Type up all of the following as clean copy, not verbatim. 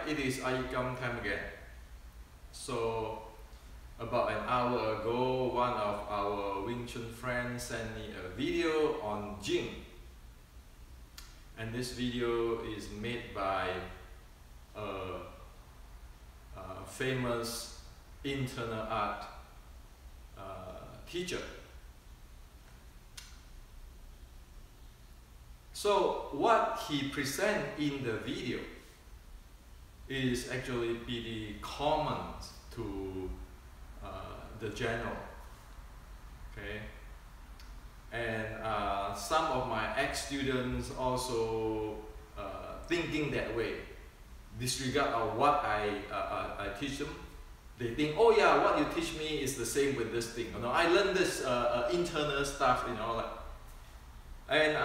it is iYikKam time again. So about an hour ago, one of our Wing Chun friends sent me a video on Jing, and this video is made by a famous internal art teacher. So what he presents in the video is actually pretty common to the general, okay? And some of my ex-students also thinking that way, disregard of what I teach them. They think, oh yeah, what you teach me is the same with this thing. You know, I learned this internal stuff, you know, like. And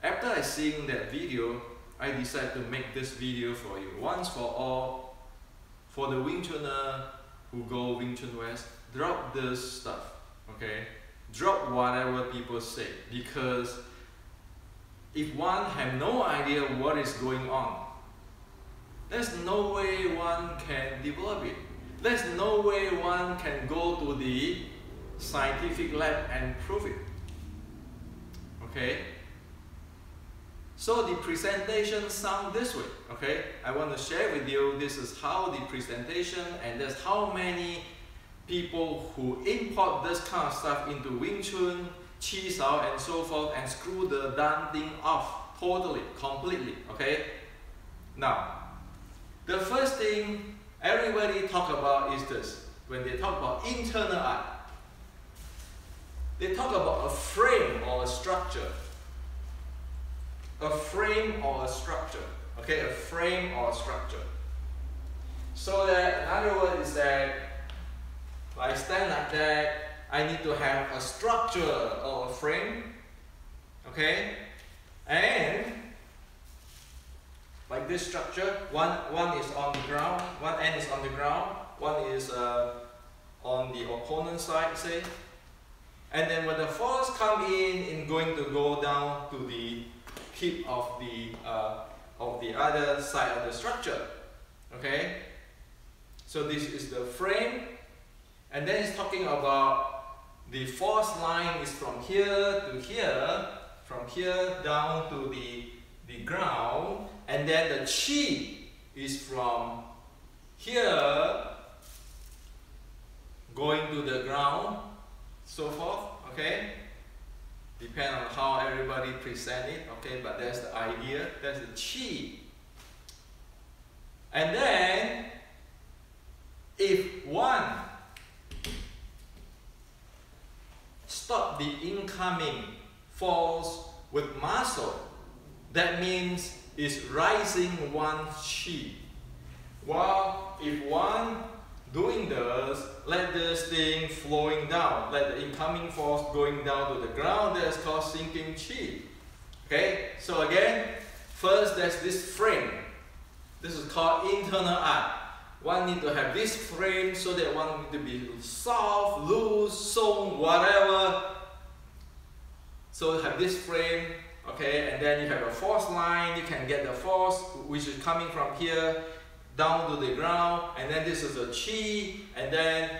after I seen that video, I decided to make this video for you once for all. For the Wing Chunner who go WCWest, drop this stuff, okay? Drop whatever people say, because if one have no idea what is going on, there's no way one can develop it. There's no way one can go to the scientific lab and prove it, okay? So the presentation sounds this way, okay? I want to share with you, this is how the presentation, and that's how many people who import this kind of stuff into Wing Chun, Chi Sao, and so forth, and screw the damn thing off totally, completely, okay? Now, the first thing everybody talk about is this. When they talk about internal art, they talk about a frame or a structure. A frame or a structure, okay? A frame or a structure. So that, in other words, is that if I stand like that, I need to have a structure or a frame, okay? And like this structure, one is on the ground, one end is on the ground, one is on the opponent side, say. And then when the force come in going to go down to the tip of the other side of the structure, okay? So this is the frame, and then it's talking about the force line is from here to here, from here down to the ground, and then the chi is from here going to the ground, so forth, okay? Depend on how everybody present it, okay? But that's the idea, that's the chi. And then, if one stop the incoming force with muscle, that means it's rising one chi. While if one doing this, let this thing flowing down, let the incoming force going down to the ground, that's called sinking chi. Okay, so again, first there's this frame. This is called internal art. One need to have this frame so that one need to be soft, loose, sewn, whatever. So have this frame, okay, and then you have a force line, you can get the force which is coming from here down to the ground, and then this is a chi, and then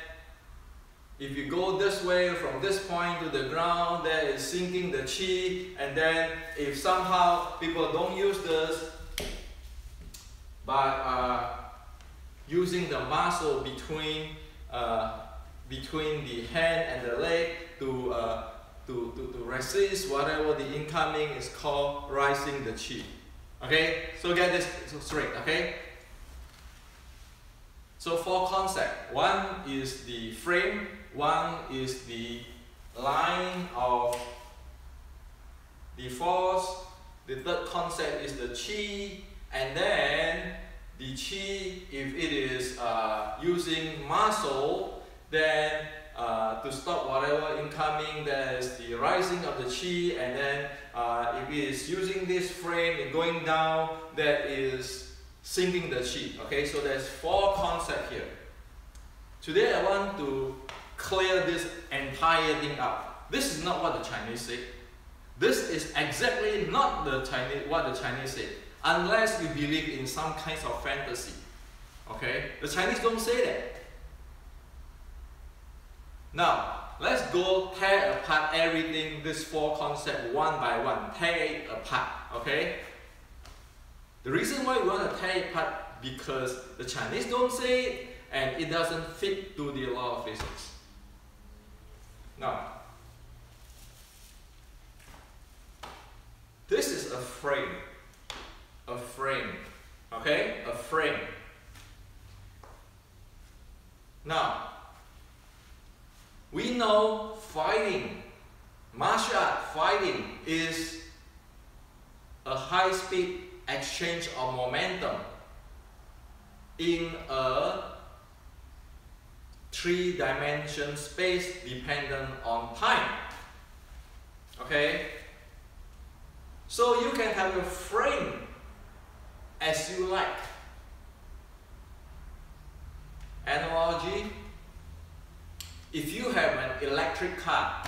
if you go this way from this point to the ground, that is sinking the chi, and then if somehow people don't use this, but using the muscle between the hand and the leg to resist whatever the incoming, is called rising the chi. Okay, so get this straight, okay? So four concepts. One is the frame, one is the line of the force, the third concept is the chi, and then the chi, if it is using muscle, then to stop whatever incoming, there is the rising of the chi, and then if it is using this frame and going down, that is sinking the chi. Okay, so there's four concepts here. Today I want to clear this entire thing up. This is not what the Chinese say. This is exactly not what the Chinese say. unless you believe in some kinds of fantasy. Okay? The Chinese don't say that. Now, let's go tear apart everything, this four concepts one by one, tear it apart. Okay? The reason why we want to tear it apart because the Chinese don't say it and it doesn't fit to the law of physics. Now, this is a frame. A frame. Okay? A frame. Now, we know fighting, martial art fighting is a high-speed exchange of momentum in a three-dimension space dependent on time. Okay? So you can have a frame as you like. Analogy, if you have an electric car,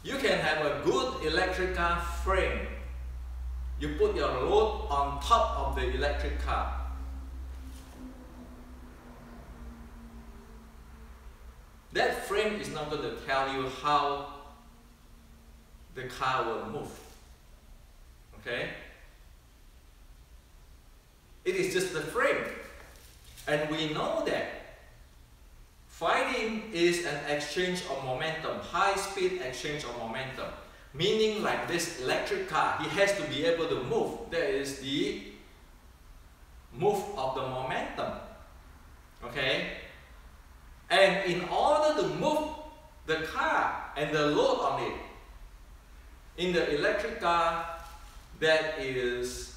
you can have a good electric car frame. You put your load on top of the electric car. That frame is not going to tell you how the car will move. Okay? It is just the frame. And we know that fighting is an exchange of momentum, high-speed exchange of momentum. Meaning like this electric car, it has to be able to move. That is the move of the momentum. Okay? And in order to move the car and the load on it, in the electric car, that is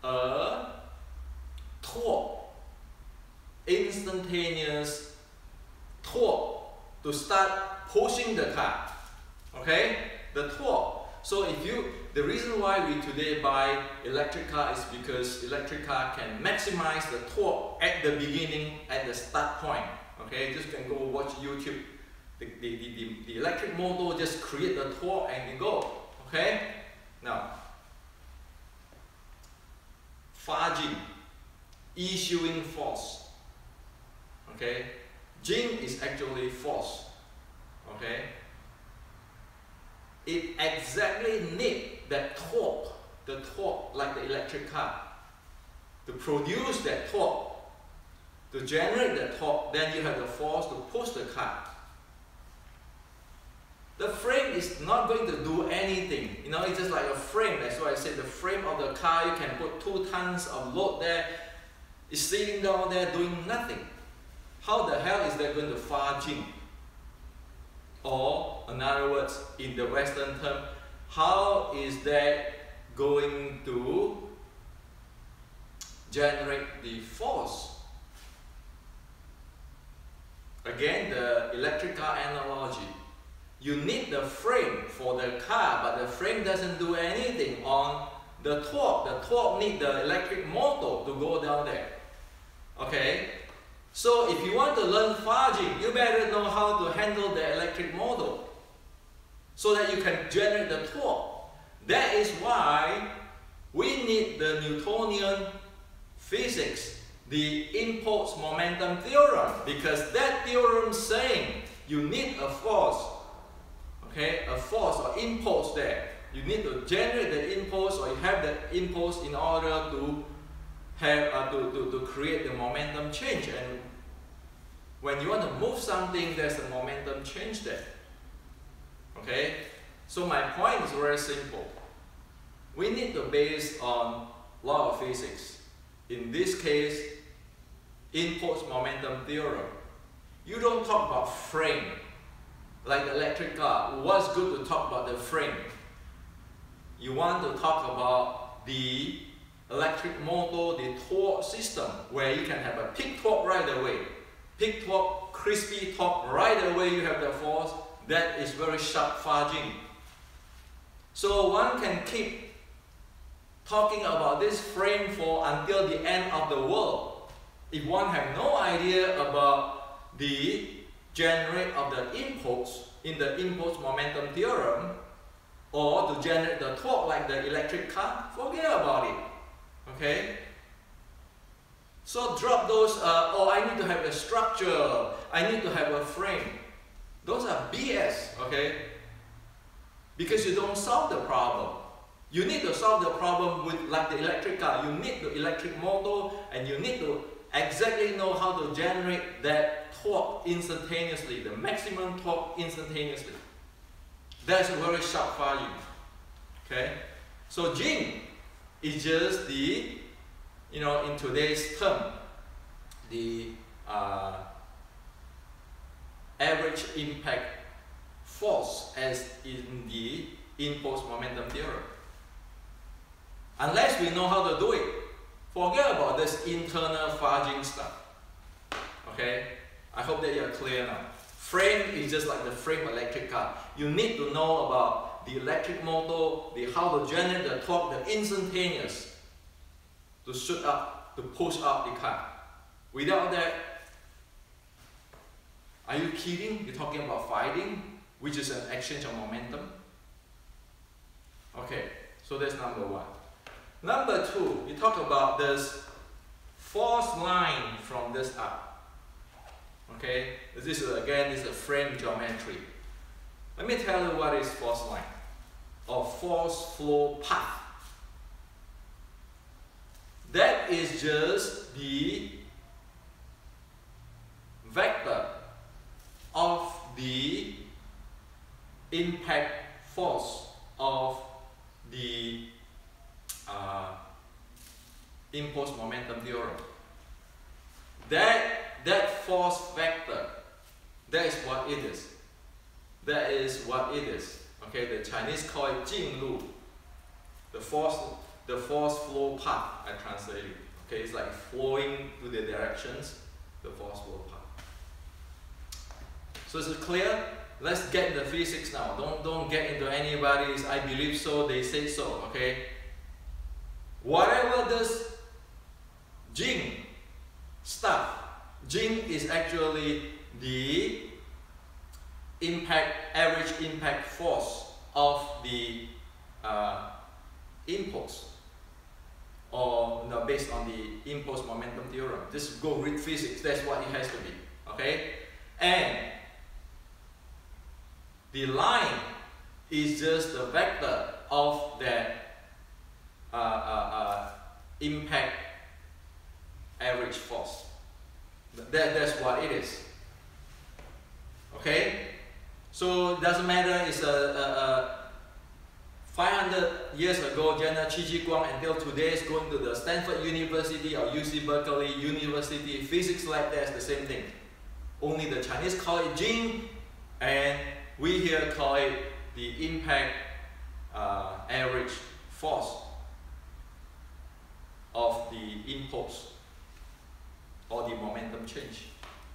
a torque, instantaneous torque to start pushing the car. Okay? The torque. So the reason why we today buy electric car is because electric car can maximize the torque at the beginning, at the start point. Okay, just can go watch YouTube. The electric motor just create the torque and you go. Okay? Now, FaJin, issuing force. Okay? Jin is actually force. Okay? It exactly needs that torque, the torque like the electric car. To produce that torque, to generate that torque, then you have the force to push the car. The frame is not going to do anything. You know, it's just like a frame. That's why I said the frame of the car, you can put 2 tons of load there. It's sitting down there doing nothing. How the hell is that going to FaJin? Or, in other words, in the Western term, how is that going to generate the force? Again, the electric car analogy. You need the frame for the car, but the frame doesn't do anything on the torque. The torque needs the electric motor to go down there. Okay? So if you want to learn FaJin, you better know how to handle the electric motor so that you can generate the torque. That is why we need the Newtonian physics, the impulse momentum theorem, because that theorem is saying you need a force, okay, a force or impulse there. You need to generate the impulse, or you have the impulse in order to have to create the momentum change. And when you want to move something, there's a momentum change there. Okay? So my point is very simple. We need to base on law of physics. In this case, impulse momentum theorem. You don't talk about frame like the electric car. What's good to talk about the frame? You want to talk about the electric motor, the torque system, where you can have a peak torque right away. Peak torque, crispy torque, right away you have the force. That is very sharp FaJin. So one can keep talking about this frame for until the end of the world. If one have no idea about the generate of the impulse in the impulse momentum theorem, or to generate the torque like the electric car, forget about it. Okay? So drop those, oh, I need to have a structure, I need to have a frame. Those are BS, okay? Because you don't solve the problem. You need to solve the problem with, like the electric car, you need the electric motor, and you need to exactly know how to generate that torque instantaneously, the maximum torque instantaneously. That's a very sharp FaJin. Okay? So Jing is just the, you know, in today's term, the average impact force as in the imposed momentum theorem. Unless we know how to do it, forget about this internal FaJin stuff. Okay? I hope that you're clear now. Frame is just like the frame electric car. You need to know about the electric motor, the how to generate the torque, the instantaneous to shoot up, to push up the car. Without that, are you kidding? You're talking about fighting, which is an exchange of momentum. Okay, so that's number one. Number two, we talk about this force line from this up. Okay, this is again is a frame geometry. Let me tell you what is force line or force flow path. That is just the vector of the impact force of the imposed momentum theorem. That force vector, that is what it is. That is what it is. Okay, the Chinese call it Jing Lu. The force flow path, I translate it. Okay, it's like flowing to the directions, the force flow path. So is it clear? Let's get into physics now. Don't get into anybody's I believe so, they say so, okay? Whatever this Jing stuff, Jing is actually the average impact force of the impulse, or no, based on the impulse momentum theorem. Just go read physics, that's what it has to be, okay? And the line is just the vector of that impact average force. That's what it is. Okay? So it doesn't matter, it's 500 years ago, General Chi Guang until today is going to the Stanford University or UC Berkeley University physics lab, that's the same thing. Only the Chinese call it Jing, and we here call it the impact average force of the impulse or the momentum change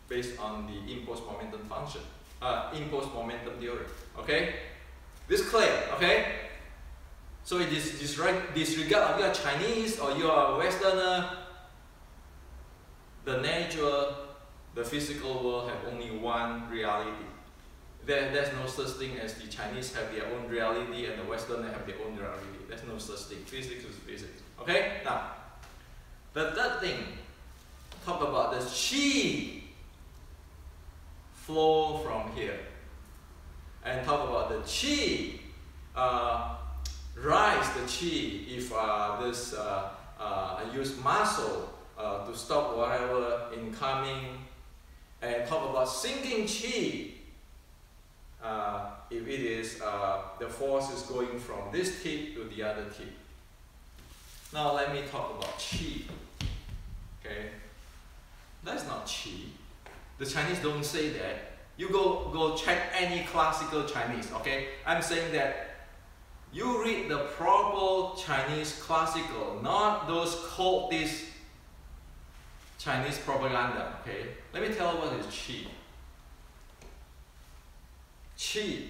based on the impulse momentum function, impulse momentum theory. Okay? This is clear, okay? So it is disregard of you are Chinese or you are a Westerner, the nature, the physical world have only one reality. There's no such thing as the Chinese have their own reality and the Westerners have their own reality. There's no such thing. Physics is physics. Okay? Now, the third thing, talk about the Qi flow from here. And talk about the Qi, rise the Qi if I use muscle to stop whatever incoming. And talk about sinking Qi. If it is the force is going from this tip to the other tip. Now let me talk about Qi. Okay, that's not Qi. The Chinese don't say that. You go check any classical Chinese. Okay, I'm saying that you read the proper Chinese classical, not those cultist Chinese propaganda. Okay, let me tell you what is Qi. Qi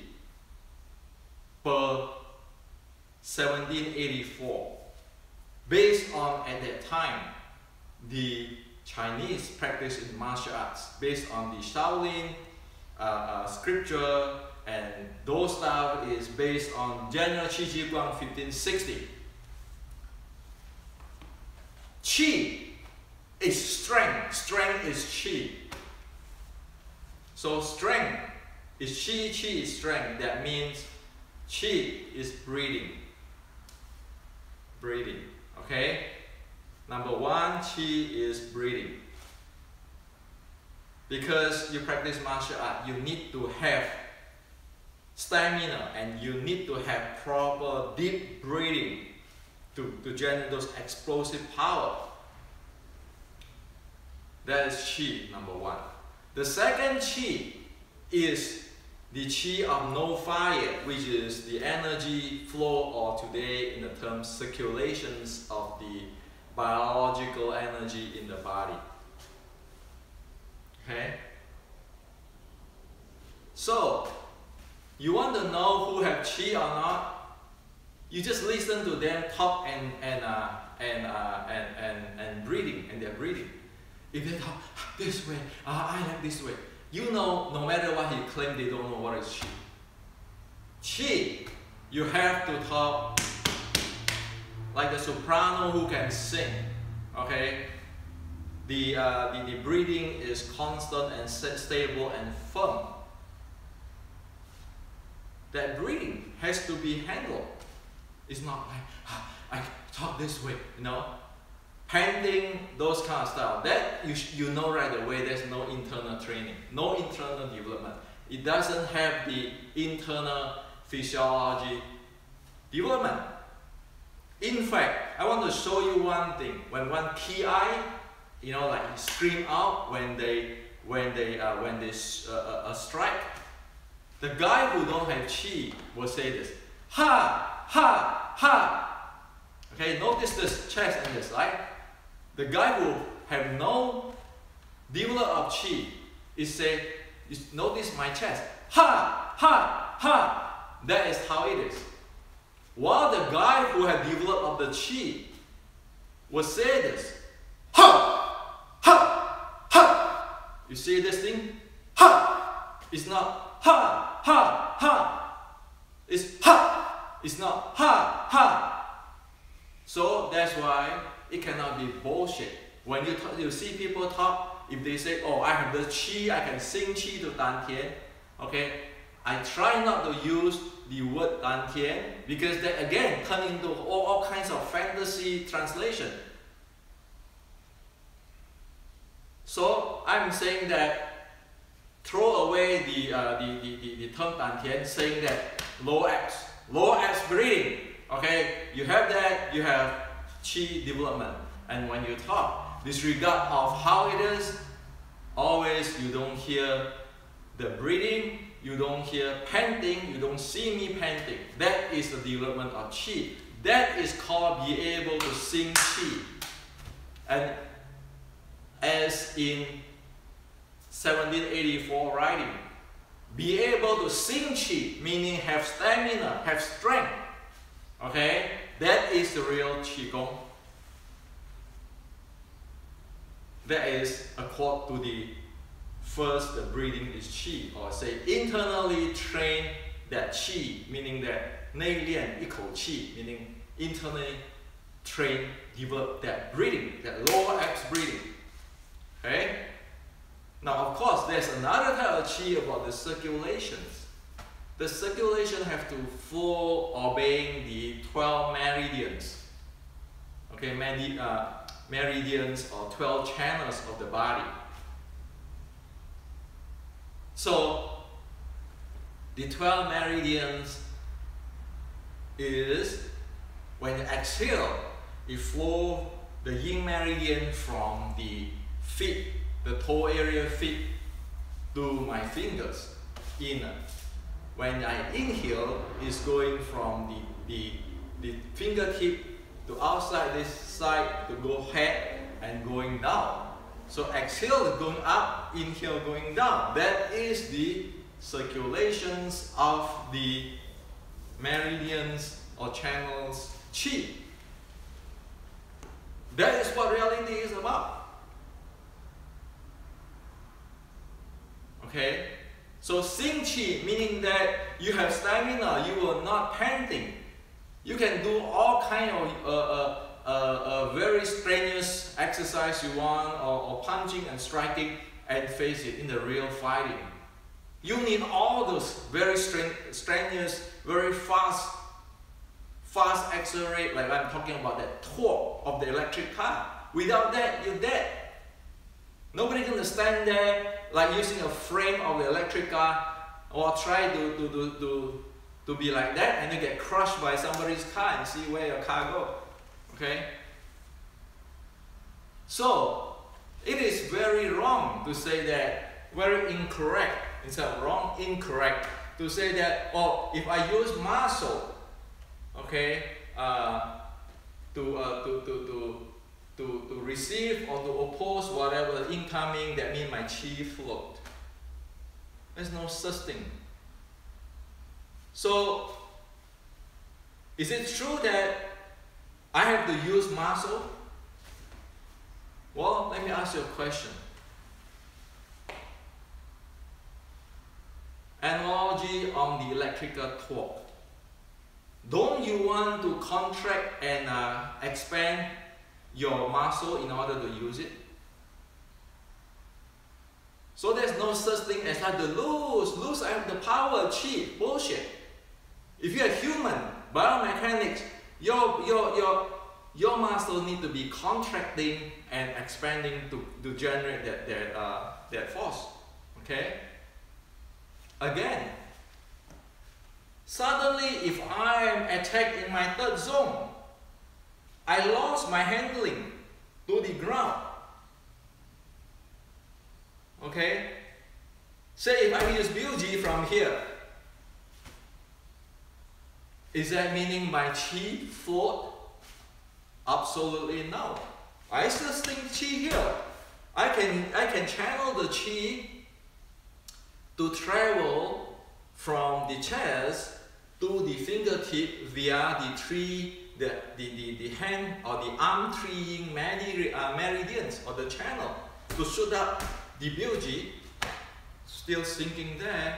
per 1784, based on at that time the Chinese practice in martial arts, based on the Shaolin scripture, and those stuff is based on General Chi Guang 1560. Qi is strength. Strength is qi. So strength is qi, qi is strength. That means qi is breathing. Breathing. Okay? Number one, qi is breathing. Because you practice martial art, you need to have stamina and you need to have proper deep breathing to generate those explosive power. That is qi, number one. The second qi is the qi of no fire, which is the energy flow, or today in the term circulations of the biological energy in the body. Okay? So, you want to know who have qi or not? You just listen to them talk and breathing, and they're breathing. If they talk this way, I like this way. You know, no matter what he claims, they don't know what is qi. Qi, you have to talk like a soprano who can sing. Okay? The breathing is constant and stable and firm. That breathing has to be handled. It's not like, I talk this way, you know. Panting, those kind of stuff. That you know right away, there's no internal training, no internal development. It doesn't have the internal physiology development. In fact, I want to show you one thing. When one ki, you know, like scream out when they strike. The guy who don't have qi will say this, ha, ha, ha. Okay, notice this chest and this, right? The guy who have no development of qi is say, notice my chest, ha, ha, ha. That is how it is. While the guy who have developed of the qi will say this, ha, ha, ha. You see this thing? Ha. It's not ha, ha, ha. It's ha. It's not ha, ha. So that's why it cannot be bullshit. When you see people talk, if they say, oh, I have the qi, I can sing qi to dantian, okay, I try not to use the word dantian because that again turn into all kinds of fantasy translation. So I'm saying that throw away the term dantian, saying that low abs breathing. Okay, you have that, you have qi development. And when you talk, disregard of how it is, always you don't hear the breathing, you don't hear panting, you don't see me panting. That is the development of qi. That is called be able to sing qi. And as in 1784 writing, be able to sing qi, meaning have stamina, have strength. Okay, that is the real qigong. That is a quote to the first, the breathing is qi, or say internally train that qi, meaning that 内练一口气, meaning internally train, develop that breathing, that lower abs breathing. Okay? Now, of course, there's another type of qi about the circulations. The circulation have to flow obeying the 12 meridians. Okay, meridians or 12 channels of the body. So, the 12 meridians is when you exhale, it flow the yin meridian from the feet, the toe area feet, to my fingers, inner. When I inhale, it's going from the fingertip to outside this side to go head and going down. So exhale is going up, inhale going down. That is the circulations of the meridians or channels qi. That is what reality is about. Okay? So sing qi, meaning that you have stamina, you are not panting. You can do all kind of a very strenuous exercise you want, or punching and striking, and face it, in the real fighting, you need all those very strenuous, very fast accelerate, like I'm talking about that torque of the electric car. Without that, you're dead. Nobody's gonna stand there like using a frame of the electric car or try to be like that and then get crushed by somebody's car and see where your car goes. Okay? So it is very wrong to say that, very incorrect, instead of wrong, incorrect, to say that, oh, if I use muscle, okay, to receive or to oppose whatever incoming, that means my chi float. There's no such thing. So, is it true that I have to use muscle? Well, let me ask you a question. Analogy on the electrical torque. Don't you want to contract and expand your muscle in order to use it? So there's no such thing as I have to lose, I have the power, chi, bullshit. If you're a human, biomechanics, your muscle need to be contracting and expanding to generate that force. Okay? Again, suddenly if I am attacked in my third zone, I lost my handling to the ground. Okay? Say if I use BUG from here, is that meaning my chi float? Absolutely no. I still think chi here. I can channel the chi to travel from the chest to the fingertip via the hand or the arm treeing meridians or the channel to shoot up the BUG, still sinking there.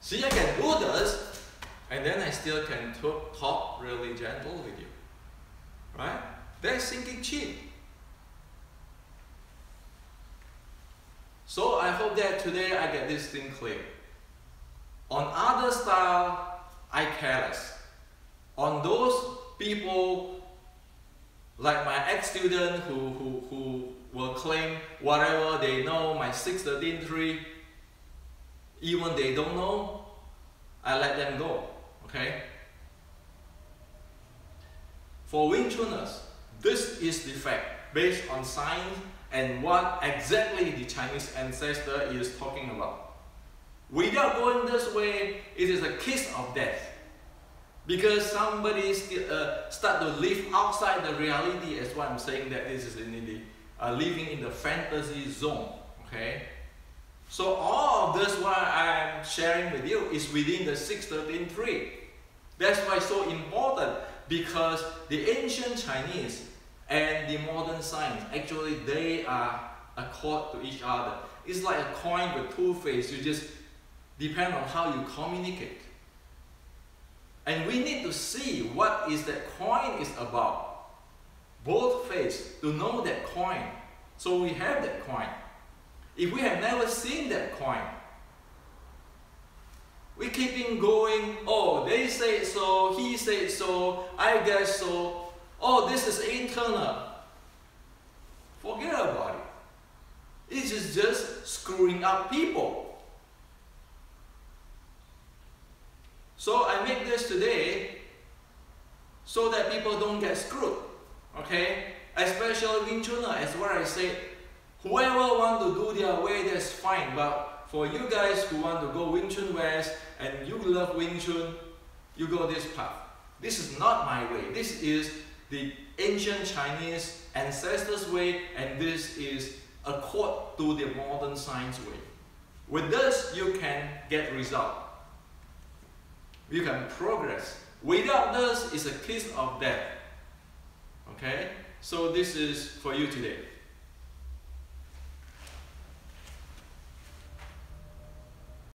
See, I can do this, and then I still can talk really gentle with you. Right? That's sinking chi. So I hope that today I get this thing clear. On other style, I care less. On those people, like my ex-student who will claim whatever they know, my 613.3, even they don't know, I let them go. Okay? For Wing Chuners, this is the fact based on science and what exactly the Chinese ancestor is talking about. Without going this way, it is a kiss of death. Because somebody start to live outside the reality, as what I'm saying, that this is living in the fantasy zone. Okay? So all of this what I'm sharing with you is within the 613.3. That's why it's so important, because the ancient Chinese and the modern science, actually they are accord to each other. It's like a coin with two faces. You just depend on how you communicate. And we need to see what is that coin is about. Both faces, to know that coin. So we have that coin. If we have never seen that coin, we keep in going, oh, they say so, he said so, I guess so. Oh, this is internal. Forget about it. It is just screwing up people. So I make this today so that people don't get screwed. Okay? Especially Wing Chun, as what I said, whoever want to do their way, that's fine. But for you guys who want to go WCWest and you love Wing Chun, you go this path. This is not my way. This is the ancient Chinese ancestors' way, and this is accord to the modern science way. With this, you can get result. You can progress. Without this, it's a kiss of death. Okay? So this is for you today.